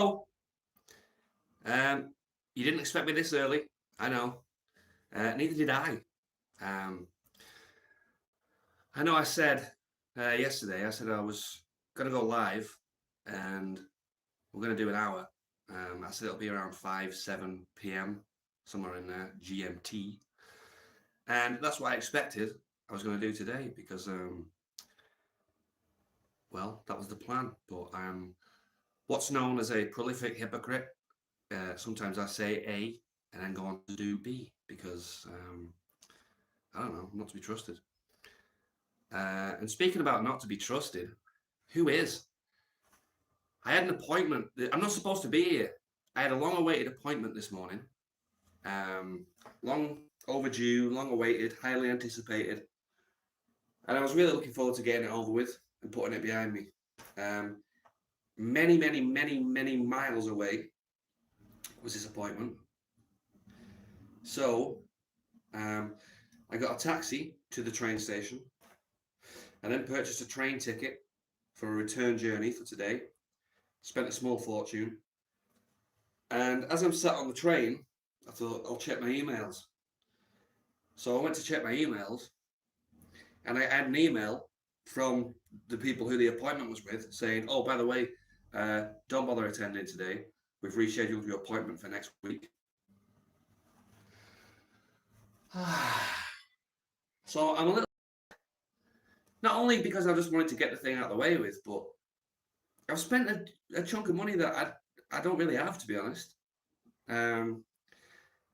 Oh, you didn't expect me this early. I know. Neither did I. Um, I know I said yesterday, I said I was going to go live and we're going to do an hour. I said it'll be around 5, 7 p.m., somewhere in there, GMT. And that's what I expected I was going to do today because, well, that was the plan. But I'm what's known as a prolific hypocrite. Sometimes I say A and then go on to do B because, I don't know, I'm not to be trusted. And speaking about not to be trusted, who is? I had an appointment. I'm not supposed to be here. I had a long awaited appointment this morning. Long overdue, long awaited, highly anticipated. And I was really looking forward to getting it over with and putting it behind me. Um, many, many, many, many miles away was this appointment. So I got a taxi to the train station. I then purchased a train ticket for a return journey for today. Spent a small fortune. And as I'm sat on the train, I thought I'll check my emails. So I went to check my emails, and I had an email from the people who the appointment was with saying, "Oh, by the way, don't bother attending today. We've rescheduled your appointment for next week." So I'm a little, not only because I just wanted to get the thing out of the way with, but I've spent a chunk of money that I don't really have, to be honest.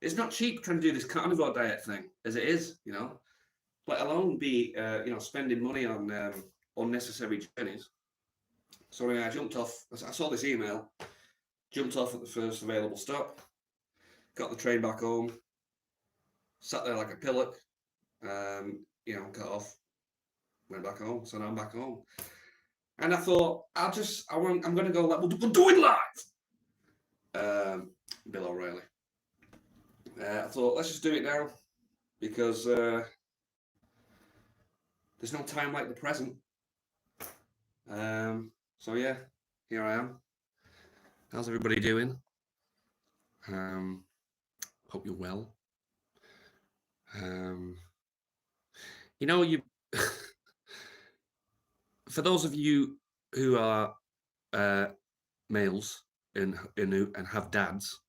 It's not cheap trying to do this carnivore diet thing as it is, let alone be, spending money on unnecessary journeys. So anyway, I jumped off. I saw this email, jumped off at the first available stop, got the train back home, sat there like a pillock, got off, went back home. So now I'm back home. And I thought, I'm going to go, we'll do it live. Bill O'Reilly. I thought, let's just do it now because there's no time like the present. So yeah, here I am. How's everybody doing? Hope you're well. You for those of you who are males and have dads,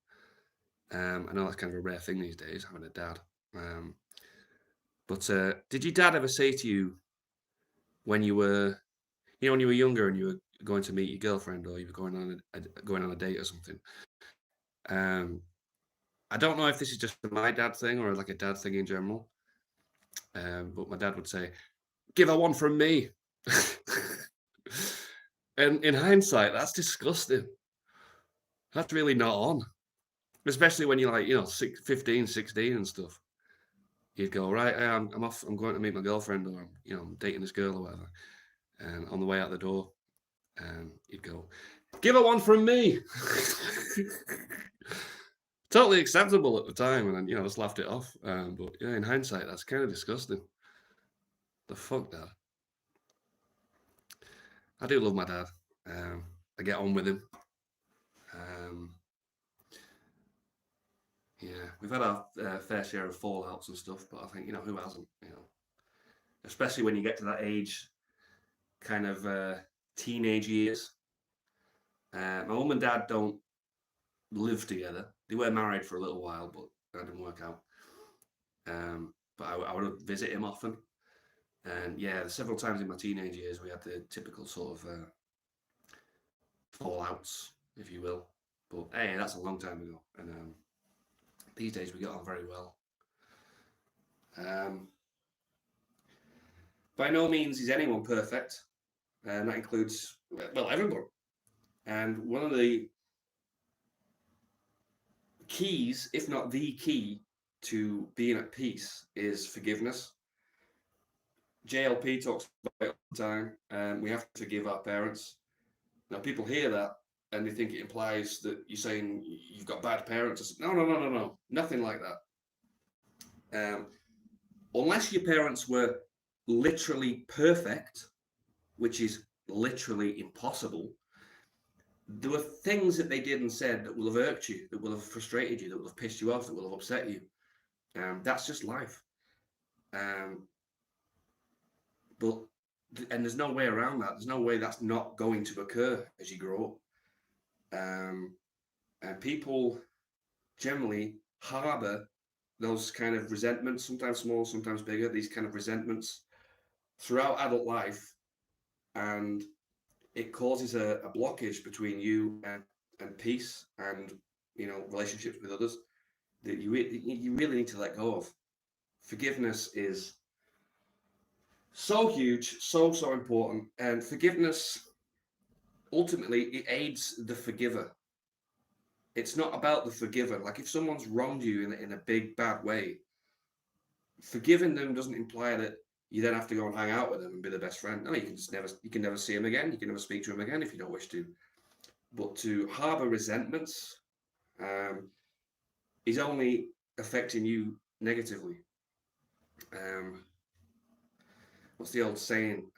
I know that's kind of a rare thing these days, having a dad. But did your dad ever say to you when you were, when you were younger and you were going to meet your girlfriend or you were going on a date or something? I don't know if this is just my dad thing or like a dad thing in general. But my dad would say, "Give her one from me." And in hindsight, that's disgusting. That's really not on. Especially when you're like, 15, 16 and stuff. You'd go, right, I'm off, I'm going to meet my girlfriend or, I'm dating this girl or whatever. And on the way out the door, you'd go, "Give her one from me." Totally acceptable at the time, and then, just laughed it off. But yeah, in hindsight, that's kind of disgusting. The fuck, Dad? I do love my dad. I get on with him. Yeah, we've had our fair share of fallouts and stuff, but I think, who hasn't? Especially when you get to that age, kind of teenage years. My mum and dad don't live together. They were married for a little while, but that didn't work out. But I would visit him often. And yeah, several times in my teenage years, we had the typical sort of fallouts, if you will. But hey, that's a long time ago. And these days we get on very well. By no means is anyone perfect. And that includes, well, everyone. And one of the keys, if not the key, to being at peace is forgiveness. JLP talks about it all the time. We have to forgive our parents. Now, people hear that and they think it implies that you're saying you've got bad parents. No. Nothing like that. Unless your parents were literally perfect, which is literally impossible, there were things that they did and said that will have irked you, that will have frustrated you, that will have pissed you off, that will have upset you. That's just life. Um, but and there's no way around that. There's no way that's not going to occur as you grow up. And people generally harbour those kind of resentments, sometimes small, sometimes bigger, these kind of resentments throughout adult life, and it causes a blockage between you and peace and relationships with others that you really need to let go of. Forgiveness is so huge, so important, and forgiveness ultimately it aids the forgiver. It's not about the forgiver. Like if someone's wronged you in a big bad way, forgiving them doesn't imply that you then have to go and hang out with them and be the best friend. No, you can never see him again. You can never speak to him again if you don't wish to. But to harbour resentments is only affecting you negatively. What's the old saying?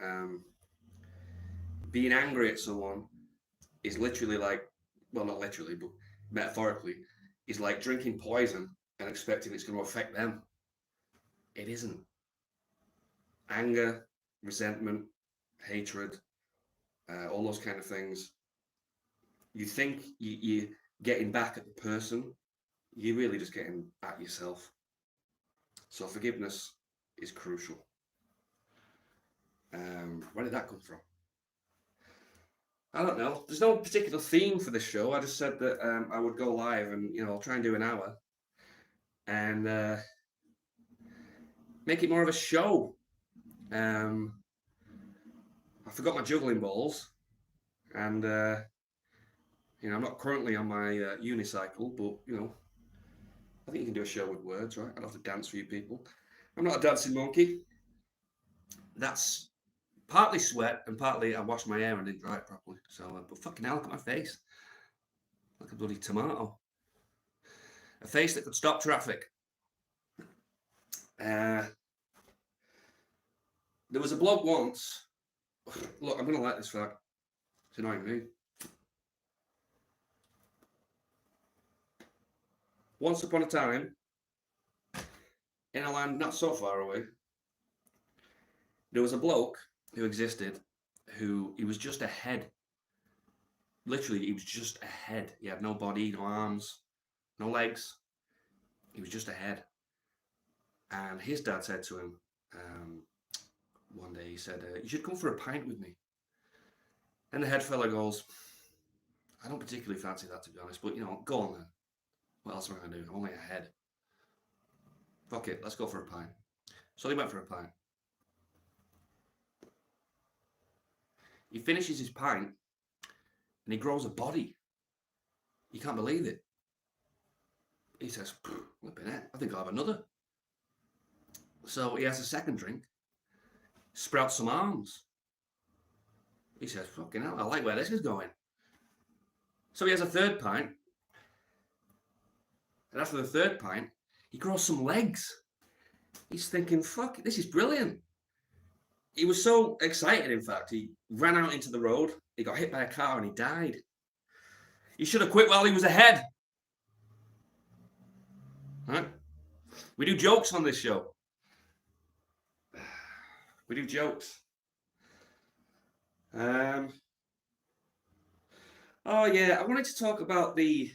Being angry at someone is literally like, well, not literally, but metaphorically, is like drinking poison and expecting it's going to affect them. It isn't. Anger, resentment, hatred, all those kind of things. You think you're getting back at the person, you're really just getting at yourself. So forgiveness is crucial. Where did that come from? I don't know. There's no particular theme for this show. I just said that I would go live and I'll try and do an hour and make it more of a show. I forgot my juggling balls, and I'm not currently on my unicycle, but I think you can do a show with words, right? I don't have to dance for you people. I'm not a dancing monkey. That's partly sweat and partly I washed my hair and didn't dry it properly. So, but fucking hell, look at my face. Like a bloody tomato. A face that could stop traffic. There was a bloke once. Look, I'm going to like this fact. It's annoying me. Once upon a time, in a land not so far away, there was a bloke who existed who he was just a head. Literally, he was just a head. He had no body, no arms, no legs. He was just a head. And his dad said to him one day, he said, you should come for a pint with me. And the head fella goes, I don't particularly fancy that, to be honest, but go on then. What else am I going to do? I'm only a head. Fuck it, let's go for a pint. So they went for a pint. He finishes his pint and he grows a body. You can't believe it. He says, flipping it, I think I'll have another. So he has a second drink, sprouts some arms. He says, fucking hell, I like where this is going. So he has a third pint. And after the third pint, he grows some legs. He's thinking, fuck, this is brilliant. He was so excited, in fact, he ran out into the road, he got hit by a car and he died. He should have quit while he was ahead. Right? We do jokes on this show. We do jokes. Oh yeah, I wanted to talk about the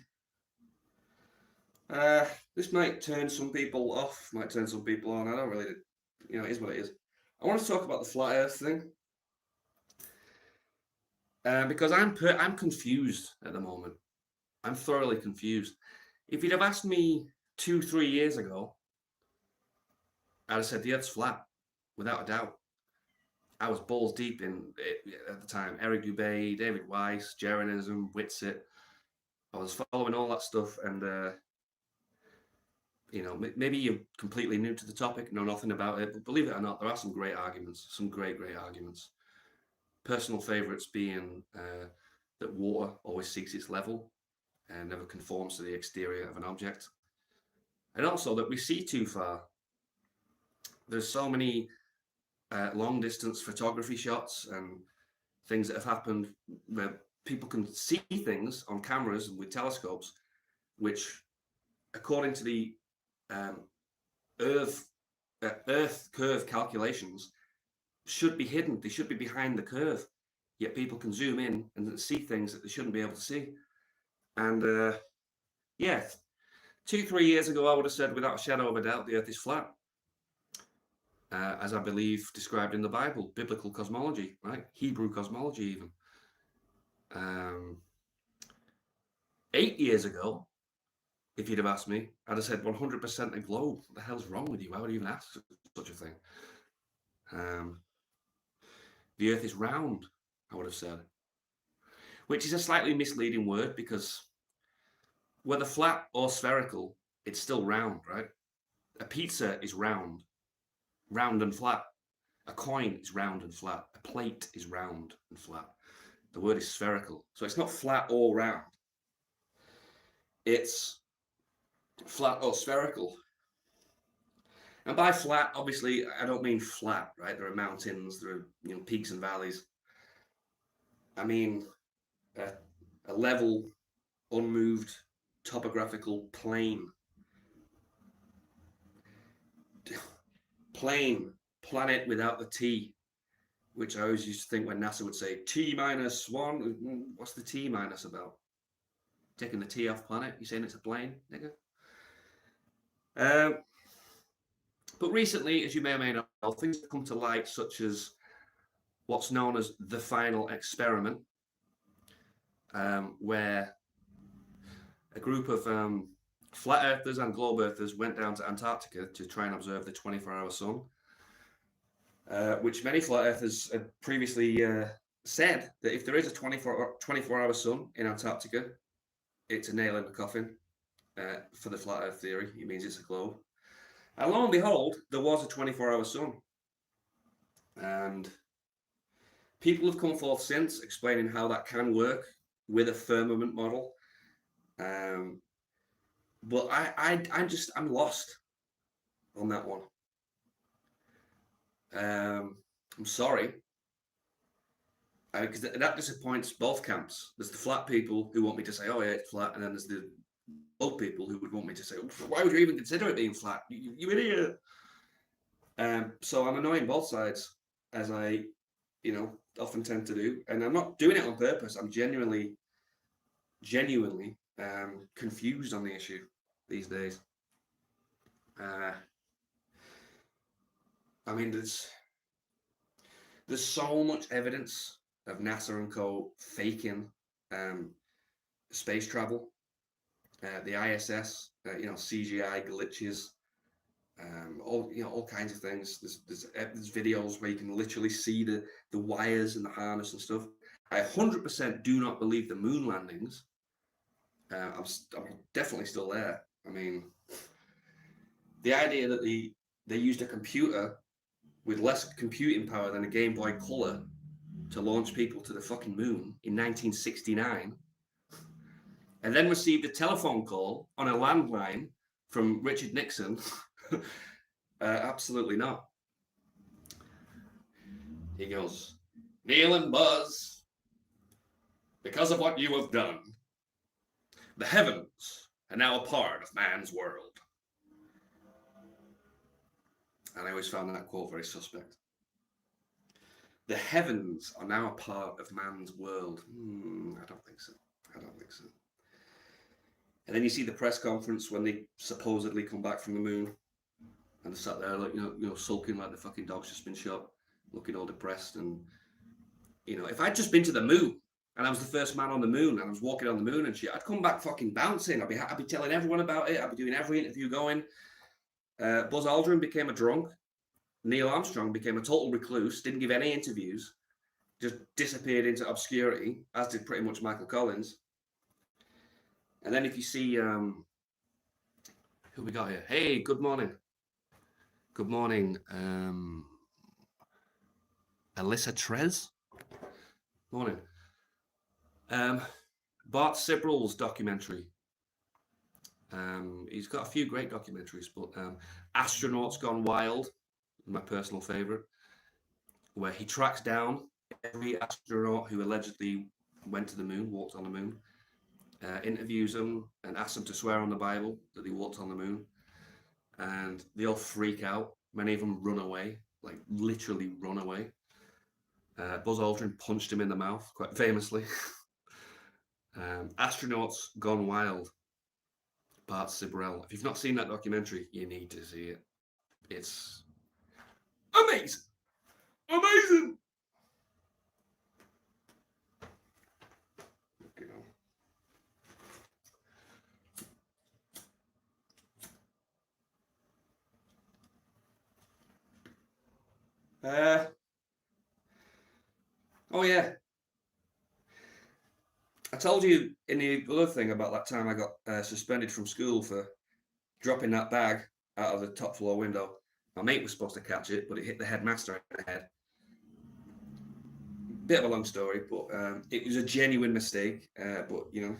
this might turn some people off, might turn some people on. I don't really, it is what it is. I want to talk about the flat Earth thing because I'm confused at the moment. I'm thoroughly confused. If you'd have asked me 2-3 years ago, I'd have said the Earth's flat, without a doubt. I was balls deep in it at the time. Eric Dubay, David Weiss, Jeranism, Whitsitt. I was following all that stuff, and maybe you're completely new to the topic, know nothing about it, but believe it or not, there are some great arguments, some great arguments. Personal favourites being that water always seeks its level and never conforms to the exterior of an object. And also that we see too far. There's so many long distance photography shots and things that have happened where people can see things on cameras and with telescopes, which, according to the um, Earth Earth curve calculations, should be hidden. They should be behind the curve. Yet people can zoom in and see things that they shouldn't be able to see. And yeah, 2-3 years ago, I would have said without a shadow of a doubt the Earth is flat, as I believe described in the Bible, biblical cosmology, right? Hebrew cosmology, even. 8 years ago, if you'd have asked me, I'd have said 100% a globe. What the hell's wrong with you? Why would you even ask such a thing? The Earth is round, I would have said, which is a slightly misleading word because whether flat or spherical, it's still round, right? A pizza is round and flat. A coin is round and flat. A plate is round and flat. The word is spherical. So it's not flat or round. It's flat or spherical. And by flat, obviously, I don't mean flat, right? There are mountains, there are peaks and valleys. I mean a level, unmoved, topographical plane. Plane, planet without the T, which I always used to think when NASA would say T-1. What's the T minus about? Taking the T off planet? You saying it's a plane, nigga? But recently, as you may or may not know, things have come to light, such as what's known as the final experiment, where a group of flat earthers and globe earthers went down to Antarctica to try and observe the 24-hour sun, which many flat earthers had previously said that if there is a 24-hour sun in Antarctica, it's a nail in the coffin for the flat earth theory. It means it's a globe. And lo and behold, there was a 24-hour sun. And people have come forth since explaining how that can work with a firmament model. But I'm lost on that one. I'm sorry. Because that disappoints both camps. There's the flat people who want me to say, oh yeah, it's flat. And then there's the old people who would want me to say, why would you even consider it being flat? You idiot. So I'm annoying both sides, as I, often tend to do. And I'm not doing it on purpose. I'm genuinely confused on the issue these days. I mean, there's so much evidence of NASA and co faking space travel. The ISS, CGI glitches, all kinds of things. There's videos where you can literally see the wires and the harness and stuff. I 100% do not believe the moon landings. I'm definitely still there. I mean, the idea that they used a computer with less computing power than a Game Boy Color to launch people to the fucking moon in 1969, and then received a telephone call on a landline from Richard Nixon. Absolutely not. He goes, Neil and Buzz, because of what you have done, the heavens are now a part of man's world. And I always found that quote very suspect. The heavens are now a part of man's world. I don't think so. And then you see the press conference when they supposedly come back from the moon, and they're sat there like sulking like the fucking dog's just been shot, looking all depressed. And if I'd just been to the moon and I was the first man on the moon and I was walking on the moon and shit, I'd come back fucking bouncing. I'd be telling everyone about it. I'd be doing every interview going. Buzz Aldrin became a drunk. Neil Armstrong became a total recluse, didn't give any interviews, just disappeared into obscurity, as did pretty much Michael Collins. And then if you see, who we got here? Hey, good morning. Good morning, Alyssa Trez. Morning. Bart Sibrel's documentary. He's got a few great documentaries, but Astronauts Gone Wild, my personal favorite, where he tracks down every astronaut who allegedly went to the moon, walked on the moon, interviews them and asks them to swear on the Bible that they walked on the moon. And they all freak out. Many of them run away, like literally run away. Buzz Aldrin punched him in the mouth, quite famously. Astronauts Gone Wild, Bart Sibrel. If you've not seen that documentary, you need to see it. It's amazing. Amazing. Oh yeah, I told you in the other thing about that time I got suspended from school for dropping that bag out of the top floor window. My mate was supposed to catch it, but it hit the headmaster in the head. Bit of a long story, but it was a genuine mistake. But you know,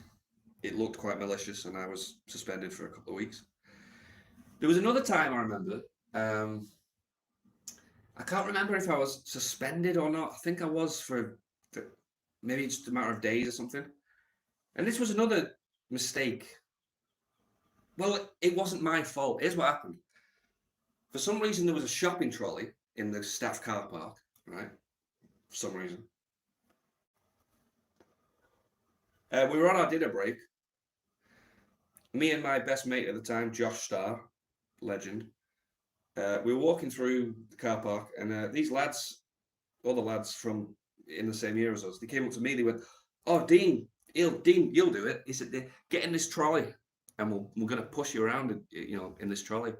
it looked quite malicious, and I was suspended for a couple of weeks. There was another time I remember. I can't remember if I was suspended or not. I think I was for maybe just a matter of days or something. And this was another mistake. Well, it wasn't my fault. Here's what happened. For some reason, there was a shopping trolley in the staff car park, right? For some reason. We were on our dinner break. Me and my best mate at the time, Josh Starr, legend, we were walking through the car park, and these lads, other lads from in the same year as us, they came up to me. They went, "Oh, Dean, you'll do it." He said, "Get in this trolley, and we're going to push you around, you know, in this trolley."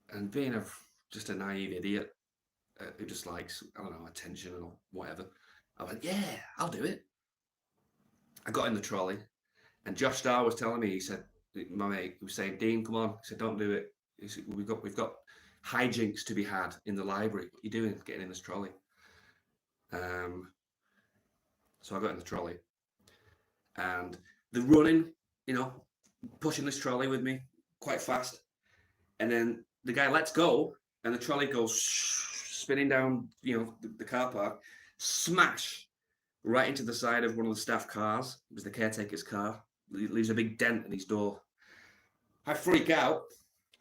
And being just a naive idiot who just likes, I don't know, attention or whatever, I went, "Yeah, I'll do it." I got in the trolley, and Josh Starr was telling me, he said, my mate, he was saying, "Dean, come on." He said, "Don't do it." He said, we've got hijinks to be had in the library. What are you doing getting in this trolley? So I got in the trolley, and the running, you know, pushing this trolley with me quite fast. And then the guy lets go, and the trolley goes spinning down, you know, the car park, smash right into the side of one of the staff cars. It was the caretaker's car. It leaves a big dent in his door. I freak out,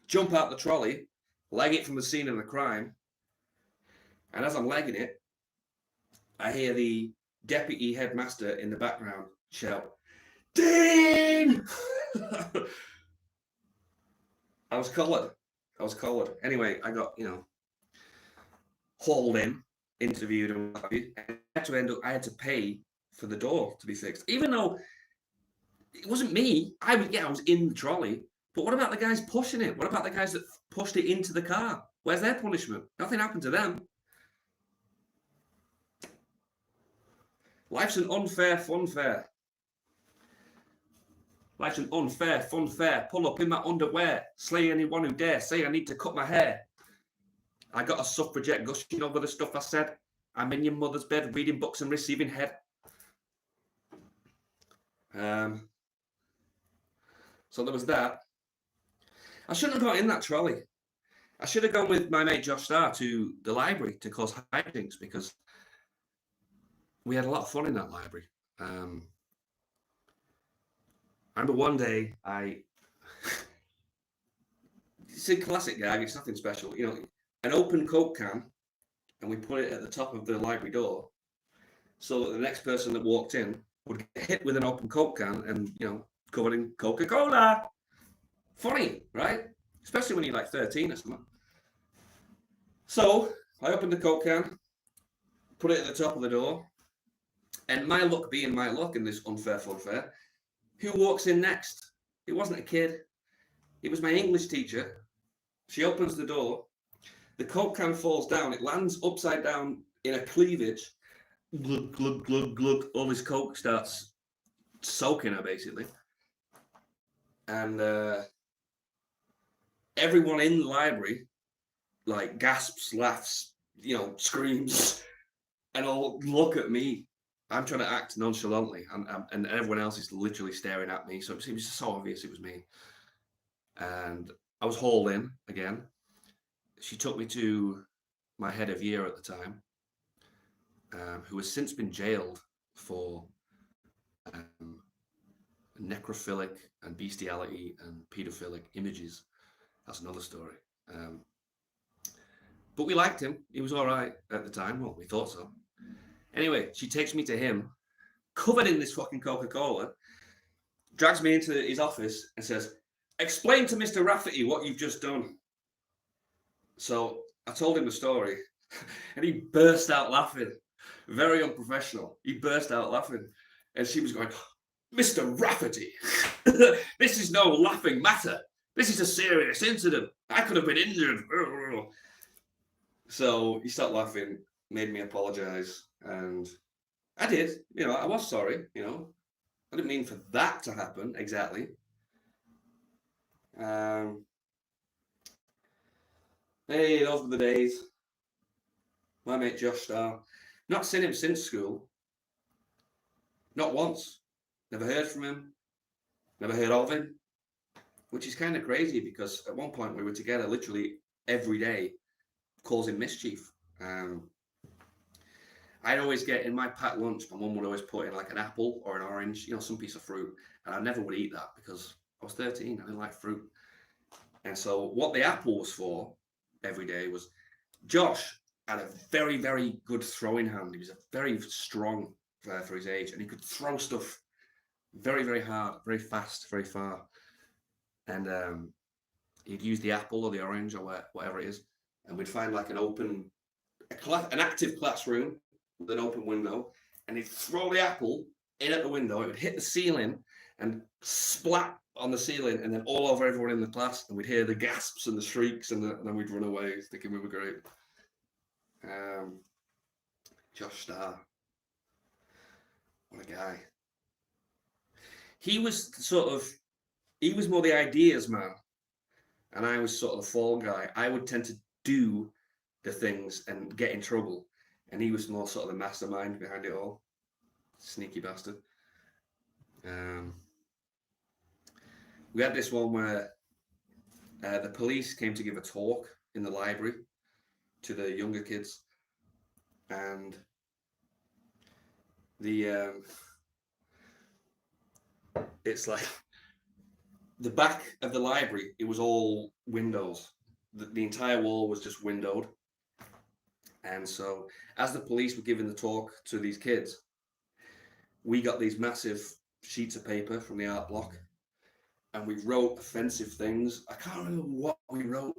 jump out the trolley, leg it from the scene of the crime. And as I'm legging it, I hear the deputy headmaster in the background shout, "Dean!" I was collared. Anyway, I got, you know, hauled in, interviewed, and what have you. And I had to pay for the door to be fixed, even though it wasn't me. I was in the trolley. But what about the guys pushing it? What about the guys that pushed it into the car? Where's their punishment? Nothing happened to them. Life's an unfair funfair. Life's an unfair funfair. Pull up in my underwear. Slay anyone who dare. Say I need to cut my hair. I got a suffragette gushing over the stuff I said. I'm in your mother's bed reading books and receiving head. So there was that. I shouldn't have got in that trolley. I should have gone with my mate Josh Starr to the library to cause hijinks, because we had a lot of fun in that library. I remember one day it's a classic gag, it's nothing special, you know, an open Coke can, and we put it at the top of the library door so that the next person that walked in would get hit with an open Coke can and, you know, covered in Coca-Cola. Funny, right? Especially when you're like 13 or something. So I opened the Coke can, put it at the top of the door, and my luck being my luck in this unfair funfair, who walks in next? It wasn't a kid. It was my English teacher. She opens the door. The Coke can falls down. It lands upside down in a cleavage. Glug, glug, glug, glug. All this Coke starts soaking her, basically. And everyone in the library, like, gasps, laughs, you know, screams, and all look at me. I'm trying to act nonchalantly, and everyone else is literally staring at me. So it was so obvious it was me. And I was hauled in again. She took me to my head of year at the time, who has since been jailed for necrophilic and bestiality and paedophilic images. That's another story. But we liked him. He was all right at the time. Well, we thought so. Anyway, she takes me to him, covered in this fucking Coca-Cola, drags me into his office and says, "Explain to Mr. Rafferty what you've just done." So I told him the story, and he burst out laughing. Very unprofessional. He burst out laughing. And she was going, "Mr. Rafferty, this is no laughing matter. This is a serious incident. I could have been injured." So he stopped laughing, made me apologize, and I did. I was sorry. I didn't mean for that to happen exactly. Hey, those were the days. My mate Josh Starr. Not seen him since school. Not once. Never heard from him. Never heard of him. Which is kind of crazy because at one point we were together literally every day causing mischief. I'd always get in my packed lunch, my mum would always put in like an apple or an orange, some piece of fruit. And I never would eat that because I was 13. I didn't like fruit. And so what the apple was for every day was Josh had a very, very good throwing hand. He was a very strong for his age, and he could throw stuff very, very hard, very fast, very far. And he'd use the apple or the orange or whatever it is, and we'd find like an active classroom with an open window, and he'd throw the apple in at the window. It would hit the ceiling and splat on the ceiling, and then all over everyone in the class, and we'd hear the gasps and the shrieks, and then we'd run away thinking we were great. Josh Starr, what a guy. He was more the ideas man, and I was sort of the fall guy. I would tend to do the things and get in trouble, and he was more sort of the mastermind behind it all. Sneaky bastard. We had this one where the police came to give a talk in the library to the younger kids, and it's like the back of the library, it was all windows. The entire wall was just windowed. And so as the police were giving the talk to these kids, we got these massive sheets of paper from the art block, and we wrote offensive things. I can't remember what we wrote.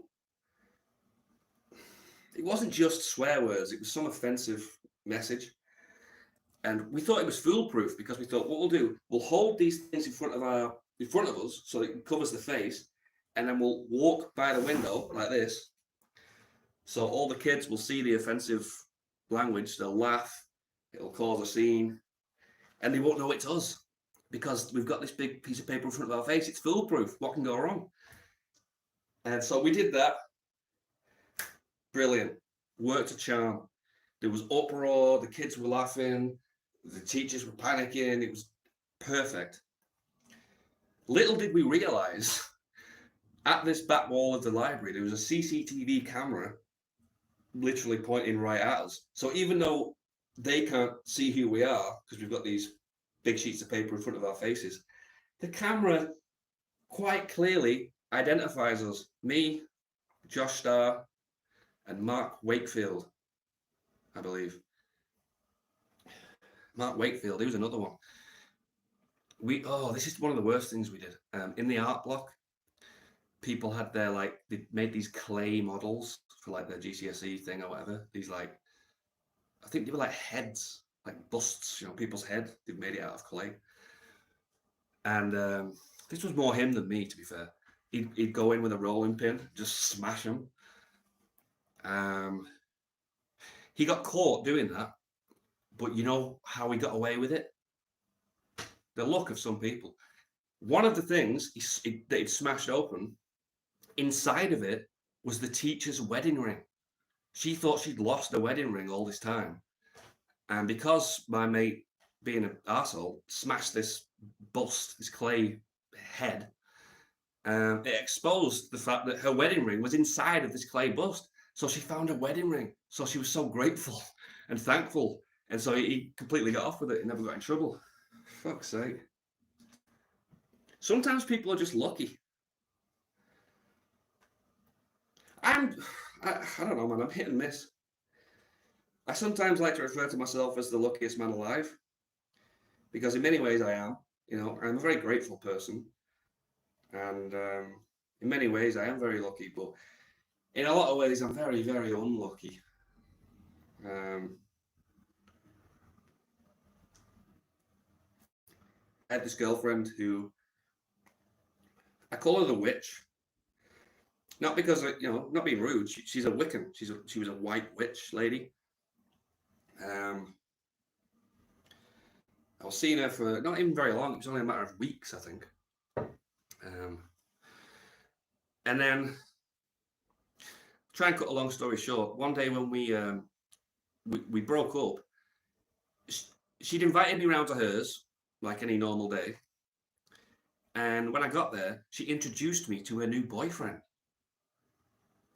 It wasn't just swear words, it was some offensive message. And we thought it was foolproof because we thought, what we'll do, we'll hold these things in front of us so it covers the face, and then we'll walk by the window like this. So all the kids will see the offensive language, they'll laugh, it'll cause a scene, and they won't know it's us because we've got this big piece of paper in front of our face. It's foolproof. What can go wrong? And so we did that. Brilliant. Worked a charm. There was uproar. The kids were laughing. The teachers were panicking. It was perfect. Little did we realize, at this back wall of the library, there was a CCTV camera literally pointing right at us. So even though they can't see who we are, because we've got these big sheets of paper in front of our faces, the camera quite clearly identifies us. Me, Josh Starr, and Mark Wakefield, I believe. Mark Wakefield, he was another one. This is one of the worst things we did. In the art block, people had they made these clay models for like their GCSE thing or whatever. These I think they were like heads, like busts, people's head. They've made it out of clay. And this was more him than me, to be fair. He'd go in with a rolling pin, just smash them. He got caught doing that, but you know how he got away with it? The luck of some people. One of the things that he'd smashed open, inside of it was the teacher's wedding ring. She thought she'd lost the wedding ring all this time. And because my mate, being an arsehole, smashed this bust, this clay head, it exposed the fact that her wedding ring was inside of this clay bust. So she found a wedding ring. So she was so grateful and thankful. And so he completely got off with it and never got in trouble. Fuck's sake. Sometimes people are just lucky. I don't know, man. I'm hit and miss. I sometimes like to refer to myself as the luckiest man alive because in many ways I am. You know, I'm a very grateful person, and in many ways I am very lucky. But in a lot of ways, I'm very, very unlucky. I had this girlfriend who I call her the witch. Not because not being rude. She's a Wiccan. She was a white witch lady. I was seeing her for not even very long. It was only a matter of weeks, I think. And then, try and cut a long story short. One day when we broke up, she'd invited me round to hers like any normal day. And when I got there, she introduced me to her new boyfriend.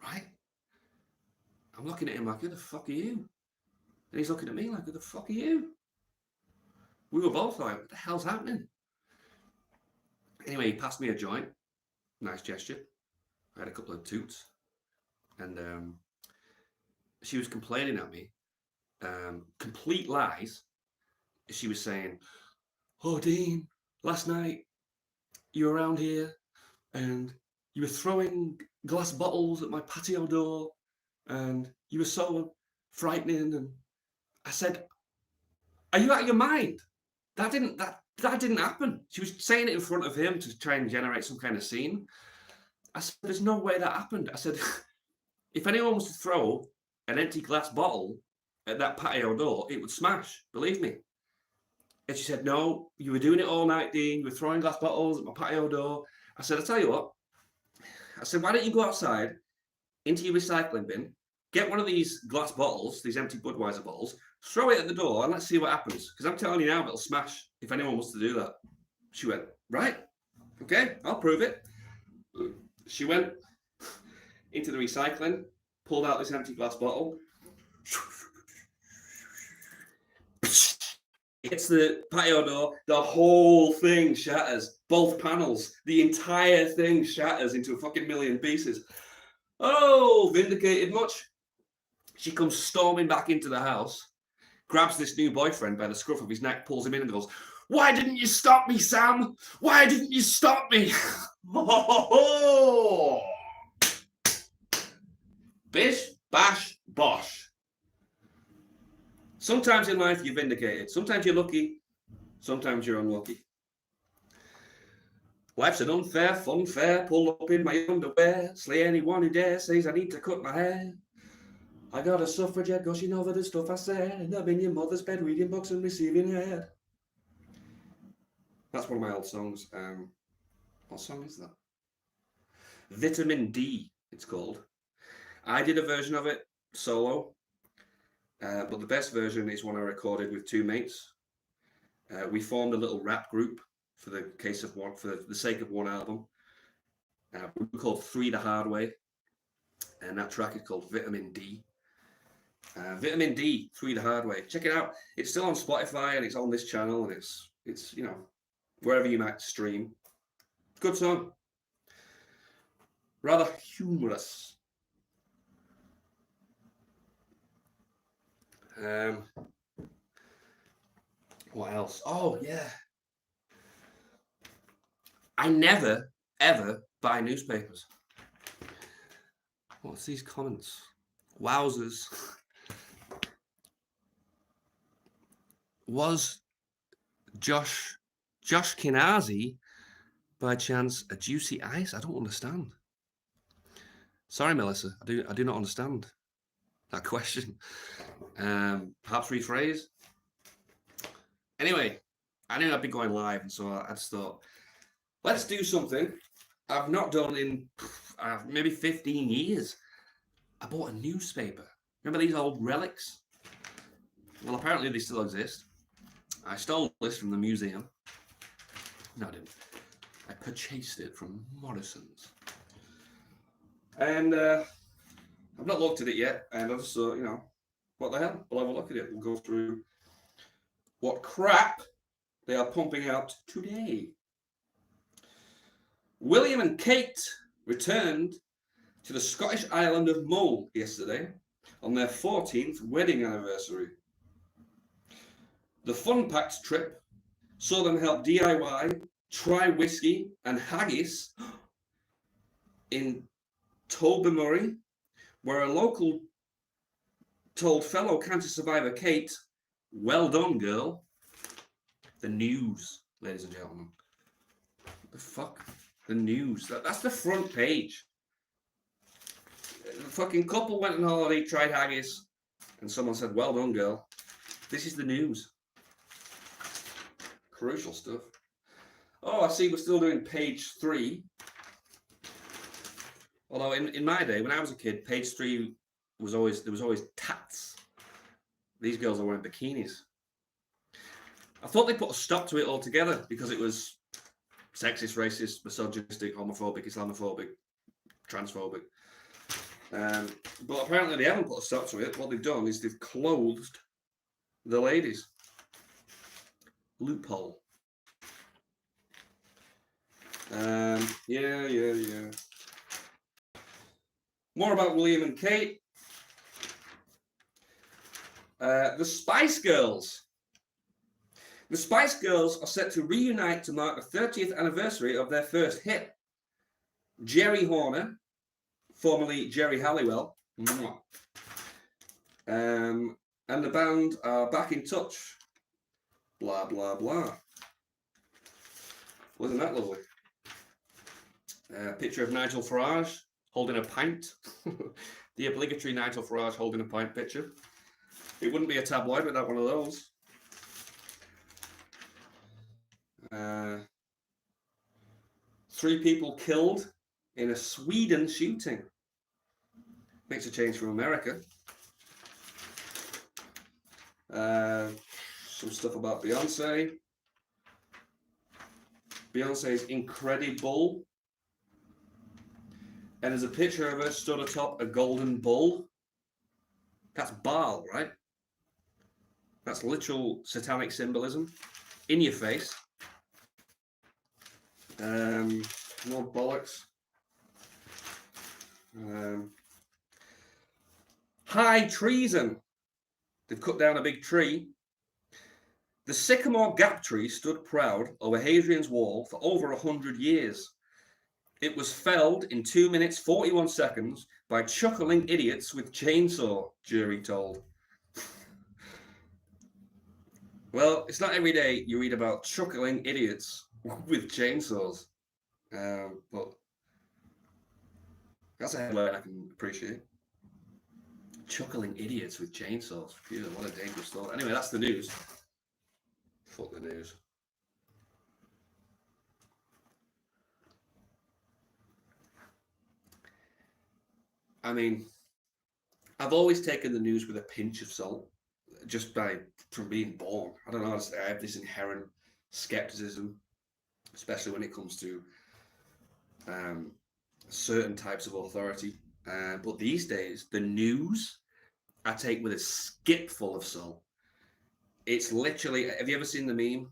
Right? I'm looking at him like, who the fuck are you? And he's looking at me like, who the fuck are you? We were both like, what the hell's happening? Anyway, he passed me a joint. Nice gesture. I had a couple of toots. And she was complaining at me. Complete lies. She was saying, oh, Dean, last night you were around here and you were throwing glass bottles at my patio door and you were so frightening. And I said, are you out of your mind? That didn't happen. She was saying it in front of him to try and generate some kind of scene. I said, there's no way that happened. I said, if anyone was to throw an empty glass bottle at that patio door, it would smash, believe me. And she said, no, you were doing it all night, Dean. You were throwing glass bottles at my patio door. I said, I'll tell you what. I said, why don't you go outside into your recycling bin, get one of these glass bottles, these empty Budweiser bottles, throw it at the door and let's see what happens. Because I'm telling you now, it'll smash if anyone wants to do that. She went, right, okay, I'll prove it. She went into the recycling, pulled out this empty glass bottle, hits the patio door, the whole thing shatters. Both panels, the entire thing shatters into a fucking million pieces. Oh, vindicated much? She comes storming back into the house, grabs this new boyfriend by the scruff of his neck, pulls him in and goes, why didn't you stop me, Sam? Why didn't you stop me? Bish, bash, bosh. Sometimes in life you're vindicated. Sometimes you're lucky. Sometimes you're unlucky. Life's an unfair, fun fair. Pull up in my underwear. Slay anyone who dare says I need to cut my hair. I got a suffragette gushing over the stuff I said. And I'm in your mother's bed reading books and receiving head. That's one of my old songs. What song is that? Vitamin D, it's called. I did a version of it solo. But the best version is one I recorded with two mates. We formed a little rap group for the sake of one album. We were called Three the Hard Way, and that track is called Vitamin D. Vitamin D, Three the Hard Way. Check it out. It's still on Spotify and it's on this channel and it's wherever you might stream. Good song. Rather humorous. What else? Oh, yeah. I never, ever buy newspapers. What's these comments? Wowzers. Was Josh Kinazi, by chance, a juicy ice? I don't understand. Sorry, Melissa. I do not understand that question. Perhaps rephrase. Anyway, I knew I'd be going live, and so I just thought, let's do something I've not done in maybe 15 years. I bought a newspaper. Remember these old relics? Well, apparently they still exist. I stole this from the museum. No, I didn't. I purchased it from Morrison's. And I've not looked at it yet, and I just thought, what the hell? We'll have a look at it. We'll go through what crap they are pumping out today. William and Kate returned to the Scottish island of Mull yesterday on their 14th wedding anniversary. The fun-packed trip saw them help DIY, try whiskey and haggis in Tobermory, where a local told fellow cancer survivor Kate, "Well done, girl." The news, ladies and gentlemen. The fuck? The news. That's the front page. The fucking couple went on holiday, tried haggis, and someone said, "Well done, girl." This is the news. Crucial stuff. Oh, I see we're still doing page 3. Although in my day, when I was a kid, page 3 was always tats. These girls are wearing bikinis. I thought they put a stop to it altogether because it was sexist, racist, misogynistic, homophobic, Islamophobic, transphobic. But apparently they haven't put a stop to it. What they've done is they've clothed the ladies. Loophole. Yeah. More about William and Kate. The Spice Girls. The Spice Girls are set to reunite to mark the 30th anniversary of their first hit. Jerry Horner, formerly Jerry Halliwell, and the band are back in touch. Blah, blah, blah. Wasn't that lovely? Picture of Nigel Farage holding a pint. The obligatory Nigel Farage holding a pint picture. It wouldn't be a tabloid without one of those. 3 people killed in a Sweden shooting. Makes a change from America. Some stuff about Beyonce. Beyonce's incredible. And there's a picture of her stood atop a golden bull. That's Baal, right? That's literal satanic symbolism. In your face. More bollocks. High treason. They've cut down a big tree. The sycamore gap tree stood proud over Hadrian's Wall for over 100 years. It was felled in 2 minutes 41 seconds by chuckling idiots with chainsaw, jury told. Well, it's not every day you read about chuckling idiots with chainsaws, but that's a headline I can appreciate. Chuckling idiots with chainsaws. Phew, what a dangerous thought. Anyway, that's the news. Fuck the news. I mean, I've always taken the news with a pinch of salt, just from being born. I don't know, I have this inherent skepticism, especially when it comes to certain types of authority. But these days, the news I take with a skipful of salt. It's literally, have you ever seen the meme?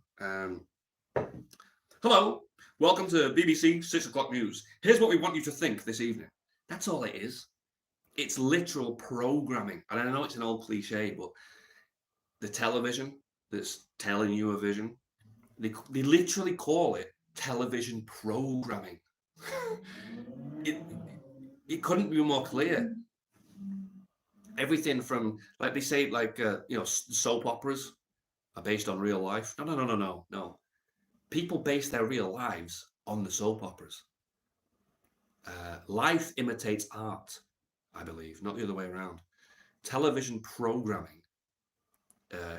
Hello, welcome to BBC 6 o'clock news. Here's what we want you to think this evening. That's all it is. It's literal programming. And I know it's an old cliche, but the television that's telling you a vision, they literally call it television programming. It couldn't be more clear. Everything from, like they say, like, soap operas are based on real life. No. People base their real lives on the soap operas. Life imitates art, I believe, not the other way around. Television programming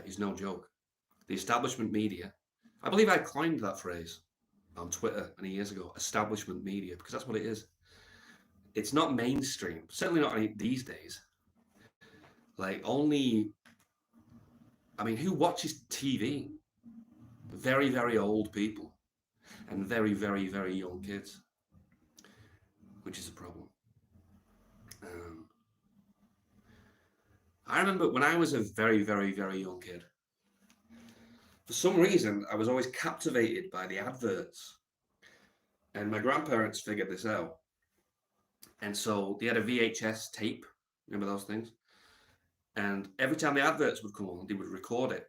is no joke. The establishment media, I believe I coined that phrase on Twitter many years ago, establishment media, because that's what it is. It's not mainstream, certainly not these days. Like, only, I mean, who watches TV? Very, very old people and very, very, very young kids, which is a problem. I remember when I was a very, very, very young kid, For some reason, I was always captivated by the adverts. And my grandparents figured this out. And so they had a VHS tape. Remember those things? And every time the adverts would come on, they would record it.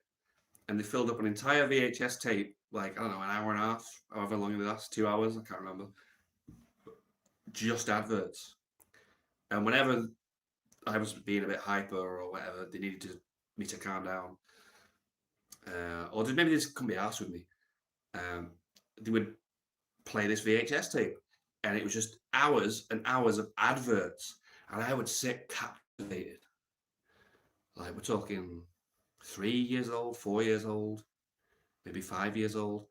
And they filled up an entire VHS tape, like, I don't know, an hour and a half, however long it lasts, 2 hours, I can't remember. Just adverts. And whenever I was being a bit hyper or whatever, they needed me to calm down. Or maybe they just couldn't be arsed with me. They would play this VHS tape. And it was just hours and hours of adverts. And I would sit captivated. Like, we're talking 3 years old, 4 years old, maybe 5 years old,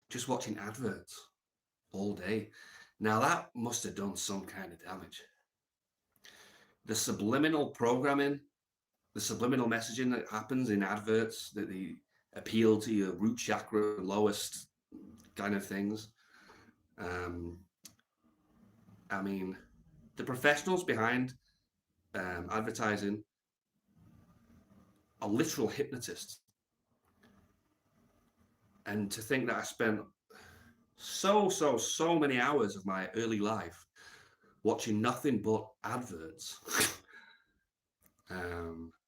just watching adverts all day. Now, that must have done some kind of damage. The subliminal programming, the subliminal messaging that happens in adverts, that they appeal to your root chakra, lowest kind of things. I mean, the professionals behind advertising are literal hypnotists. And to think that I spent so many hours of my early life watching nothing but adverts.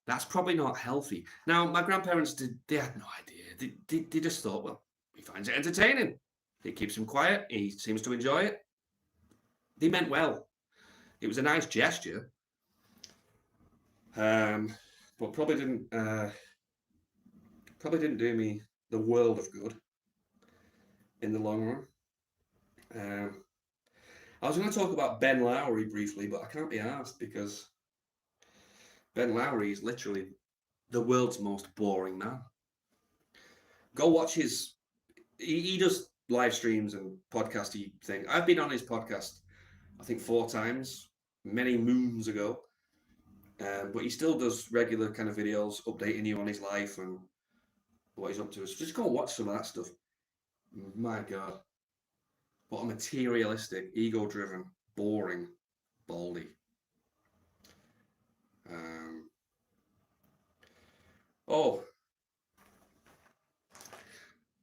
That's probably not healthy. Now, my grandparents they had no idea. They just thought, well, he finds it entertaining. It keeps him quiet. He seems to enjoy it. They meant well. It was a nice gesture. But probably didn't do me the world of good in the long run. I was going to talk about Ben Lowry briefly, but I can't be asked because Ben Lowry is literally the world's most boring man. Go watch he does live streams and podcasty thing. I've been on his podcast, I think 4 times, many moons ago. But he still does regular kind of videos updating you on his life and what he's up to. So just go and watch some of that stuff. My God. What a materialistic, ego-driven, boring baldy. Oh.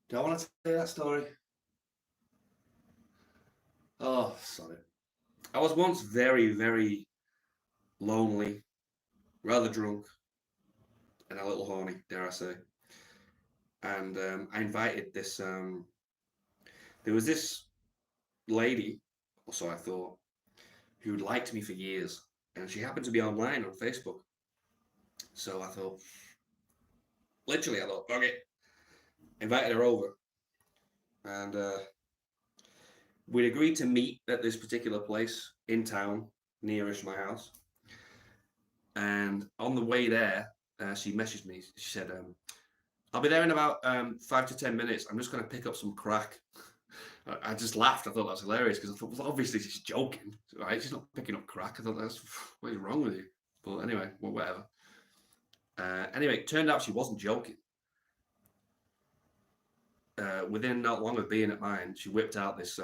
Do I want to tell you that story? Oh, sorry. I was once very, very lonely, rather drunk, and a little horny, dare I say. And I invited this, there was this lady, or so I thought, who'd liked me for years. And she happened to be online on Facebook. So I thought, okay, invited her over. And we'd agreed to meet at this particular place in town, nearish my house. And on the way there, she messaged me. She said, I'll be there in about 5 to 10 minutes. I'm just going to pick up some crack. I just laughed. I thought that was hilarious because I thought, well, obviously she's joking, right? She's not picking up crack. I thought, what is wrong with you? But anyway, well, whatever. Anyway, it turned out she wasn't joking. Within not long of being at mine, she whipped out this.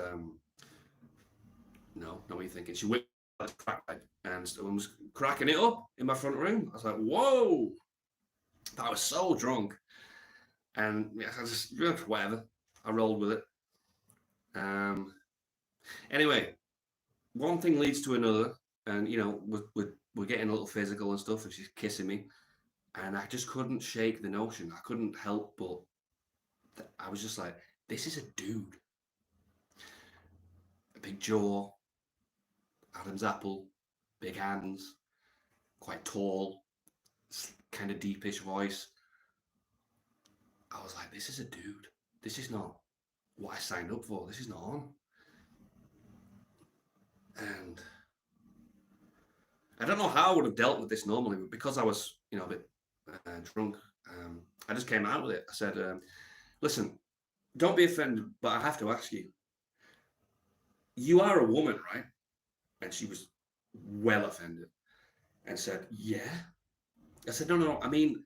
No, what are you thinking? She whipped out this crack pipe and was cracking it up in my front room. I was like, whoa! I was so drunk, and yeah, I just whatever. I rolled with it. Anyway, one thing leads to another, and we're getting a little physical and stuff, and she's kissing me, and I just couldn't shake the notion. I couldn't help but I was just like, this is a dude, a big jaw, Adam's apple, big hands, quite tall, kind of deepish voice. I was like, this is a dude. This is not what I signed up for. This is not on. And I don't know how I would have dealt with this normally, but because I was, a bit drunk, I just came out with it. I said, listen, don't be offended, but I have to ask you. You are a woman, right? And she was well offended and said, yeah. I said, no, I mean,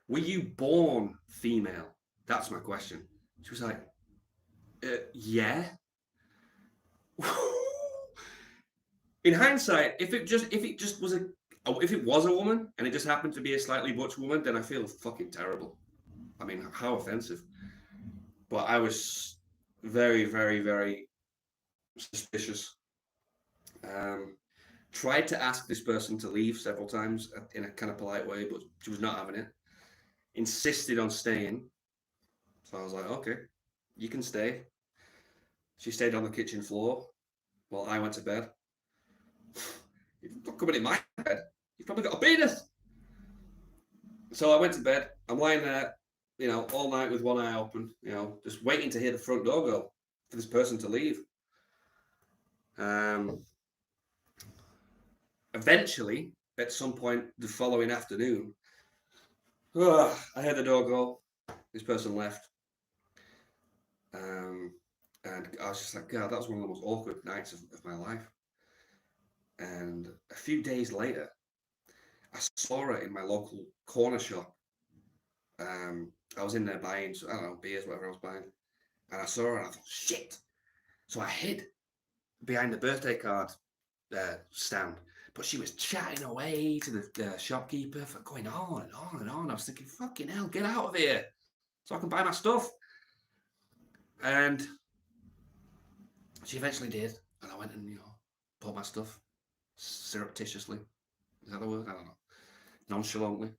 were you born female? That's my question. She was like, yeah. In hindsight, if it just was If it was a woman and it just happened to be a slightly butch woman, then I feel fucking terrible. I mean, how offensive. But I was very, very, very suspicious. Um, Tried to ask this person to leave several times in a kind of polite way, but she was not having it. Insisted on staying. So I was like, okay, you can stay. She stayed on the kitchen floor while I went to bed. You're not coming in my bed. You've probably got a penis. So I went to bed. I'm lying there, all night with one eye open, just waiting to hear the front door go for this person to leave. Um, Eventually, at some point the following afternoon, I heard the door go. This person left. Um, and I was just like, God, that was one of the most awkward nights of my life. And a few days later, I saw her in my local corner shop. I was in there buying, I don't know, beers, whatever I was buying. And I saw her and I thought, shit. So I hid behind the birthday card stand. But she was chatting away to the shopkeeper for going on and on and on. I was thinking, fucking hell, get out of here so I can buy my stuff. And she eventually did. And I went and, bought my stuff surreptitiously. Is that the word? I don't know. Nonchalantly.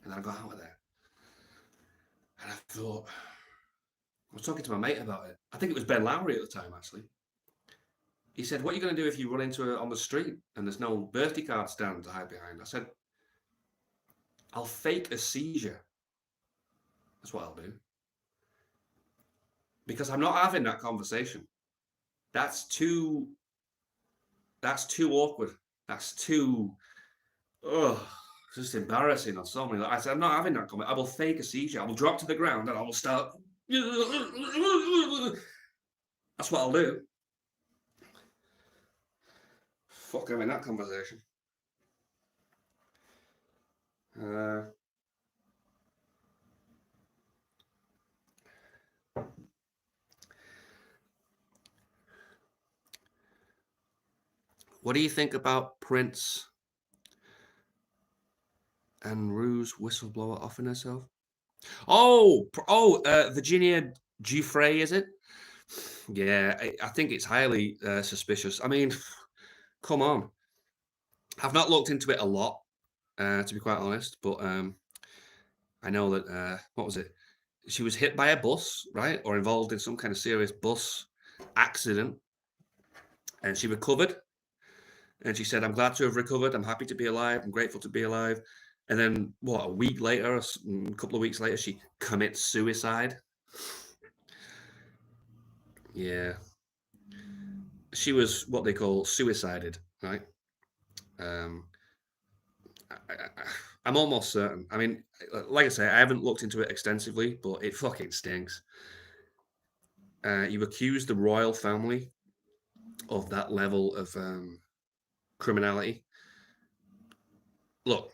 And then I got out of there. And I thought, I was talking to my mate about it. I think it was Ben Lowry at the time, actually. He said, what are you going to do if you run into her on the street and there's no birthday card stand to hide behind? I said, I'll fake a seizure. That's what I'll do. Because I'm not having that conversation. That's too awkward. That's too, just embarrassing or something. I said, I'm not having that comment. I will fake a seizure. I will drop to the ground and I will start. That's what I'll do. Fuck having that conversation. What do you think about Prince and Rue's whistleblower offing herself? Virginia Giuffre, is it? Yeah, I think it's highly suspicious. I mean, come on. I've not looked into it a lot, to be quite honest, but I know that, what was it? She was hit by a bus, right? Or involved in some kind of serious bus accident. And she recovered. And she said, I'm glad to have recovered. I'm happy to be alive. I'm grateful to be alive. And then, a week later, a couple of weeks later, she commits suicide. Yeah. She was what they call suicided, right? I'm almost certain. I mean, like I say, I haven't looked into it extensively, but it fucking stinks. You accuse the royal family of that level of criminality. Look,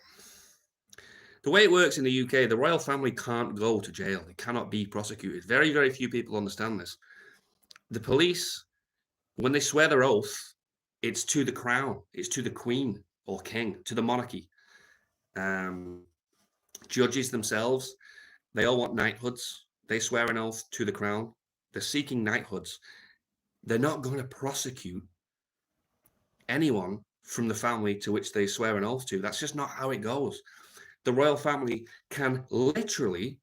the way it works in the UK, the royal family can't go to jail. They cannot be prosecuted. Very, very few people understand this. The police, when they swear their oath, it's to the crown, it's to the queen or king, to the monarchy. Judges themselves, they all want knighthoods. They swear an oath to the crown. They're seeking knighthoods. They're not going to prosecute anyone from the family to which they swear an oath to. That's just not how it goes. The royal family can literally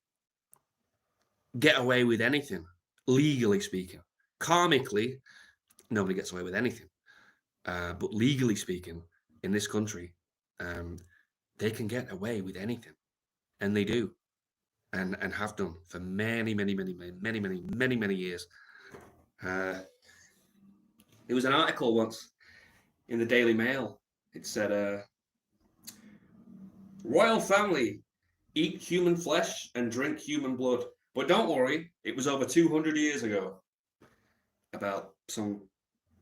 get away with anything, legally speaking. Karmically, nobody gets away with anything. But legally speaking, in this country, they can get away with anything. And they do. And have done for many, many, many, many, many, many, many, many years. There was an article once in the Daily Mail. It said, royal family eat human flesh and drink human blood. But don't worry, it was over 200 years ago. About some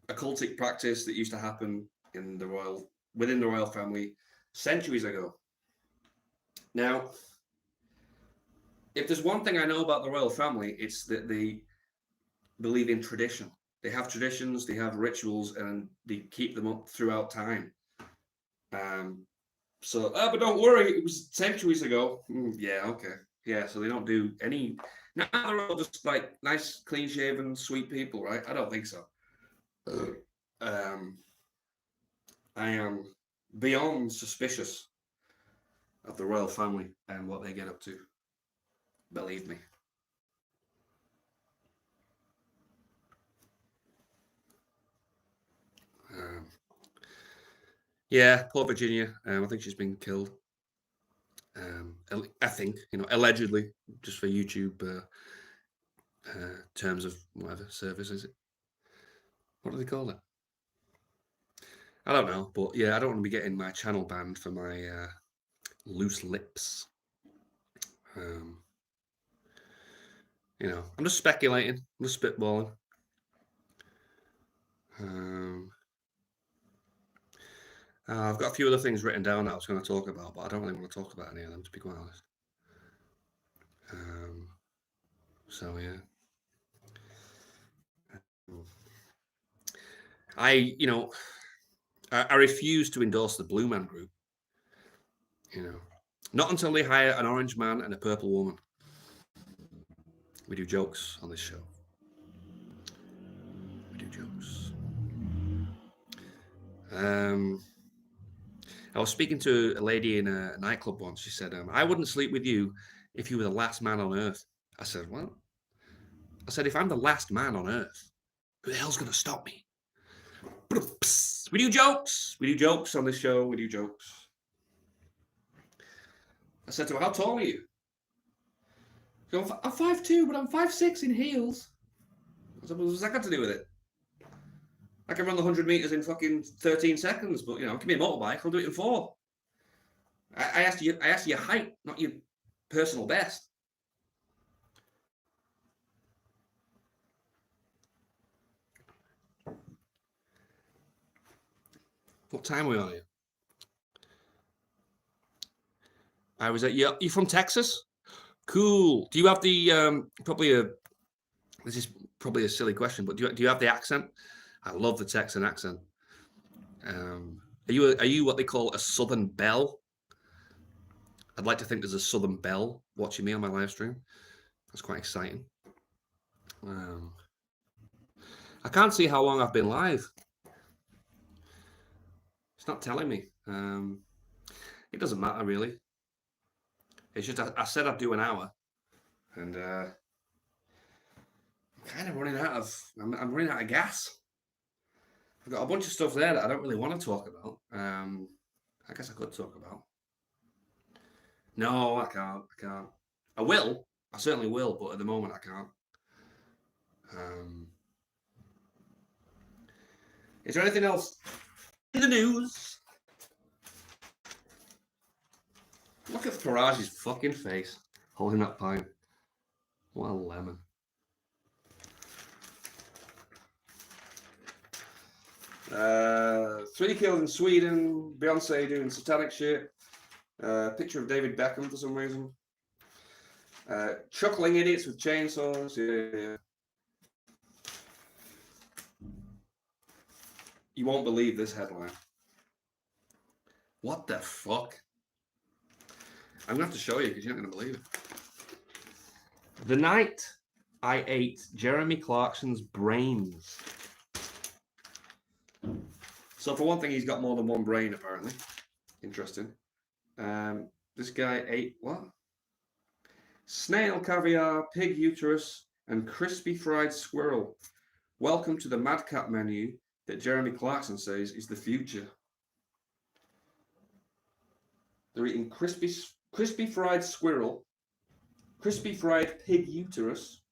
occultic practice that used to happen within the royal family centuries ago. Now, if there's one thing I know about the royal family, it's that they believe in tradition. They have traditions, they have rituals, and they keep them up throughout time. So, but don't worry, it was centuries ago. Yeah, okay. Yeah, so they don't do any. Now they're all just like nice, clean shaven, sweet people, right? I don't think so. Um, I am beyond suspicious of the royal family and what they get up to. Believe me. Um, yeah, poor Virginia. I think she's been killed. I think, allegedly, just for YouTube terms of whatever service is it? What do they call it? I don't know, but yeah, I don't want to be getting my channel banned for my loose lips. Um, I'm just speculating. I'm just spitballing. I've got a few other things written down that I was going to talk about, but I don't really want to talk about any of them, to be quite honest. So yeah. I refuse to endorse the Blue Man Group. Not until they hire an orange man and a purple woman. We do jokes on this show. We do jokes. I was speaking to a lady in a nightclub once. She said, I wouldn't sleep with you if you were the last man on earth. I said, well, if I'm the last man on earth, who the hell's going to stop me? We do jokes. We do jokes on this show. We do jokes. I said to her, how tall are you? She goes, I'm 5'2", but I'm 5'6" in heels. I said, well, what's that got to do with it? I can run the 100 meters in fucking 13 seconds, but give me a motorbike, I'll do it in 4. I asked you your height, not your personal best. What time are we on here? I was at you from Texas? Cool. Do you have the this is probably a silly question, but do you have the accent? I love the Texan accent. Are you what they call a Southern Belle? I'd like to think there's a Southern Belle watching me on my live stream. That's quite exciting. I can't see how long I've been live. It's not telling me. It doesn't matter really. It's just I said I'd do an hour, and I'm kind of running out of. I'm running out of gas. I've got a bunch of stuff there that I don't really want to talk about. I guess I could talk about. No, I can't. I will. I certainly will, but at the moment I can't. Is there anything else in the news? Look at Farage's fucking face holding that pint. What a lemon. Three kills in Sweden. Beyonce doing satanic shit. Picture of David Beckham for some reason. Chuckling idiots with chainsaws. Yeah. You won't believe this headline. What the fuck? I'm going to have to show you because you're not going to believe it. The night I ate Jeremy Clarkson's brains. So for one thing, he's got more than one brain, apparently. Interesting. This guy ate what? Snail caviar, pig uterus, and crispy fried squirrel. Welcome to the madcap menu that Jeremy Clarkson says is the future. They're eating crispy fried squirrel, crispy fried pig uterus,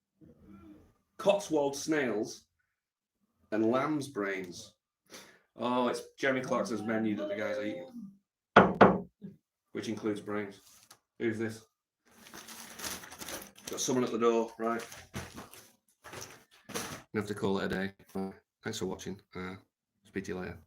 Cotswold snails, and lamb's brains. Oh, it's Jeremy Clarkson's menu that the guys are eating, which includes brains. Who's this? Got someone at the door, right? I'm gonna have to call it a day. Thanks for watching. Speak to you later.